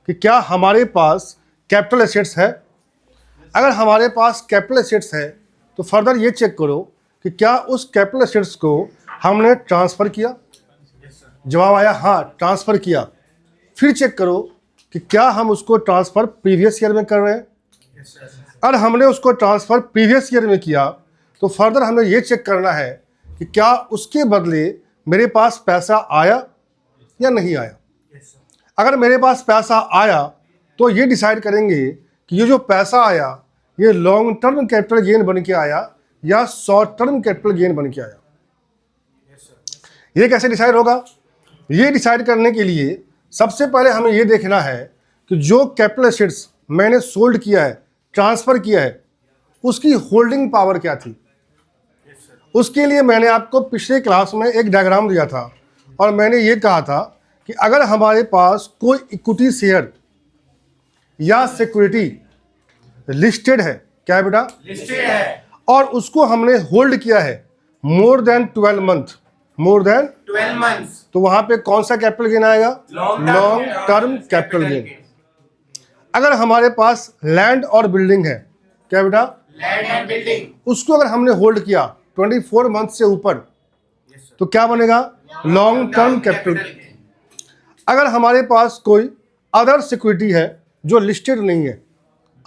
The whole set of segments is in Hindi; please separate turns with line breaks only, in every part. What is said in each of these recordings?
कि क्या हमारे पास कैपिटल एसेट्स है। अगर हमारे पास कैपिटल एसेट्स है तो फर्दर ये चेक करो कि क्या उस कैपिटल एसेट्स को हमने ट्रांसफ़र किया। जवाब आया हाँ, ट्रांसफ़र किया। फिर चेक करो कि क्या हम उसको ट्रांसफ़र प्रीवियस ईयर में कर रहे हैं। अगर हमने उसको ट्रांसफ़र प्रीवियस ईयर में किया तो फर्दर हमें ये चेक करना है कि क्या उसके बदले मेरे पास पैसा आया या नहीं आया। अगर मेरे पास पैसा आया तो ये डिसाइड करेंगे कि ये जो पैसा आया ये लॉन्ग टर्म कैपिटल गेन बन के आया या शॉर्ट टर्म कैपिटल गेन बन के आया। ये कैसे डिसाइड होगा? ये डिसाइड करने के लिए सबसे पहले हमें ये देखना है कि जो कैपिटल एसेट्स मैंने सोल्ड किया है, ट्रांसफ़र किया है, उसकी होल्डिंग पावर क्या थी। उसके लिए मैंने आपको पिछले क्लास में एक डायग्राम दिया था और मैंने ये कहा था कि अगर हमारे पास कोई इक्विटी शेयर या सिक्योरिटी लिस्टेड है, क्या है बेटा?
लिस्टेड है,
और उसको हमने होल्ड किया है more than 12 month, more than
12 months,
तो वहां पे कौन सा कैपिटल गेन आएगा? Long term capital gain. अगर हमारे पास लैंड और बिल्डिंग है, क्या बेटा?
लैंड एंड बिल्डिंग,
उसको अगर हमने होल्ड किया 24 मंथ से ऊपर तो क्या बनेगा? Long term capital. अगर हमारे पास कोई अदर सिक्योरिटी है जो लिस्टेड नहीं है,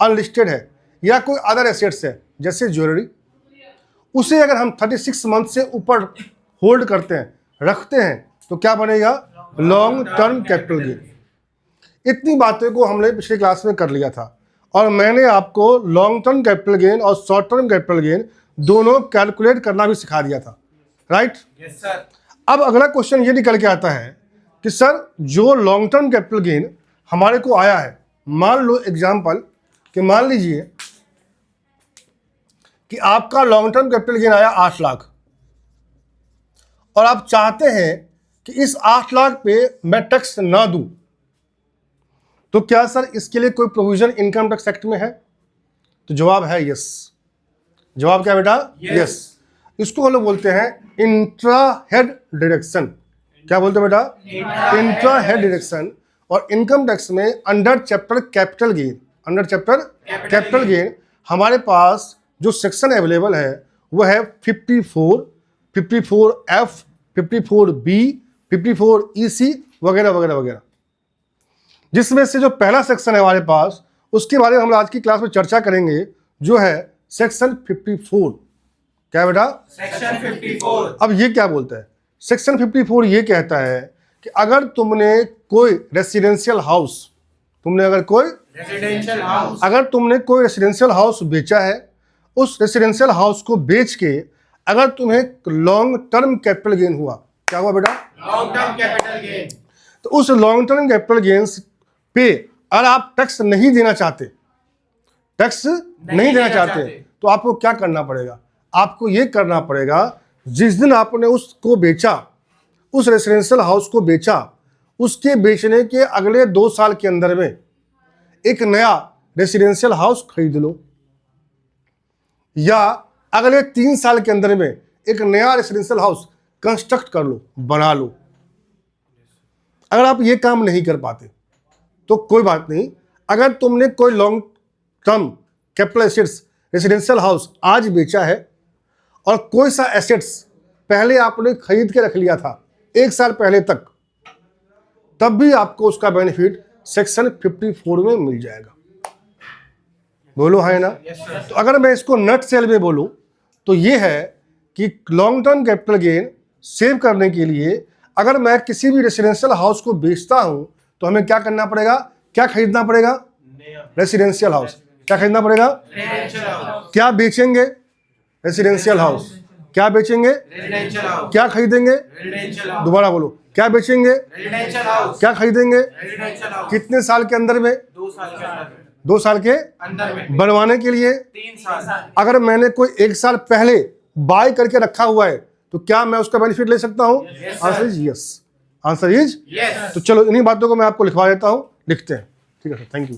अनलिस्टेड है, या कोई अदर एसेट्स है जैसे ज्वेलरी, उसे अगर हम 36 मंथ से ऊपर होल्ड करते हैं, रखते हैं, तो क्या बनेगा? Long term capital gain. इतनी बातें को हमने पिछले क्लास में कर लिया था और मैंने आपको लॉन्ग टर्म कैपिटल गेन और शॉर्ट टर्म कैपिटल गेन दोनों कैलकुलेट करना भी सिखा दिया था, राइट?
Yes sir.
अब अगला क्वेश्चन ये निकल के आता है कि सर जो लॉन्ग टर्म कैपिटल गेन हमारे को आया है, मान लो एग्जाम्पल कि मान लीजिए कि आपका लॉन्ग टर्म कैपिटल गेन आया 8 लाख और आप चाहते हैं कि इस 8 लाख पे मैं टैक्स ना दूं, तो क्या सर इसके लिए कोई प्रोविजन इनकम टैक्स एक्ट में है? तो जवाब है यस। जवाब क्या बेटा? यस। इसको हम लोग बोलते हैं इंट्रा हेड डिडक्शन। क्या बोलते हैं बेटा? Intra head deduction. और इनकम टैक्स में under chapter capital gain, under chapter capital gain हमारे पास जो सेक्शन अवेलेबल है वो है 54, 54F, 54B, 54EC वगैरह वगैरह वगैरह। जिसमें से जो पहला सेक्शन है हमारे पास, उसके बारे में हम आज की क्लास में चर्चा करेंगे, जो है सेक्शन 54। क्या है बेटा?
सेक्शन 54।
अब ये क्या बोलता है? सेक्शन 54 ये कहता है कि अगर तुमने कोई रेसिडेंशियल हाउस, अगर तुमने कोई रेसिडेंशियल हाउस बेचा है, उस रेसिडेंशियल हाउस को बेच के अगर तुम्हें लॉन्ग टर्म कैपिटल गेन हुआ, क्या हुआ बेटा?
Long term capital gain.
तो उस लॉन्ग टर्म कैपिटल गेन्स पे अगर आप टैक्स नहीं देना चाहते, तो आपको क्या करना पड़ेगा? आपको ये करना पड़ेगा, जिस दिन आपने उसको बेचा, उस रेसिडेंशियल हाउस को बेचा, उसके बेचने के अगले 2 साल के अंदर में एक नया रेसिडेंशियल हाउस खरीद लो, या अगले 3 साल के अंदर में एक नया रेसिडेंशियल हाउस कंस्ट्रक्ट कर लो, बना लो। अगर आप ये काम नहीं कर पाते तो कोई बात नहीं। अगर तुमने कोई long term capital assets residential house आज बेचा है और कोई सा एसेट्स पहले आपने खरीद के रख लिया था 1 साल पहले तक, तब भी आपको उसका बेनिफिट सेक्शन 54 में मिल जाएगा। बोलो है ना? तो अगर मैं इसको नट सेल में बोलूं तो ये है कि long term capital gain save करने के लिए अगर मैं किसी भी रेसिडेंशियल हाउस को बेचता हूं तो हमें क्या करना पड़ेगा? क्या खरीदना पड़ेगा? Residential house. क्या खरीदना पड़ेगा? क्या बेचेंगे? Residential house. क्या बेचेंगे? क्या खरीदेंगे? दोबारा बोलो, क्या बेचेंगे? क्या खरीदेंगे? कितने साल के अंदर में? 2 साल के अंदर में। बनवाने के लिए
3 साल।
अगर मैंने कोई 1 साल पहले बाय करके रखा हुआ है तो क्या मैं उसका बेनिफिट ले सकता हूं? Answer is yes. Answer is yes. तो चलो इन्हीं बातों को मैं आपको लिखवा देता हूं, लिखते हैं। ठीक है सर, थैंक यू।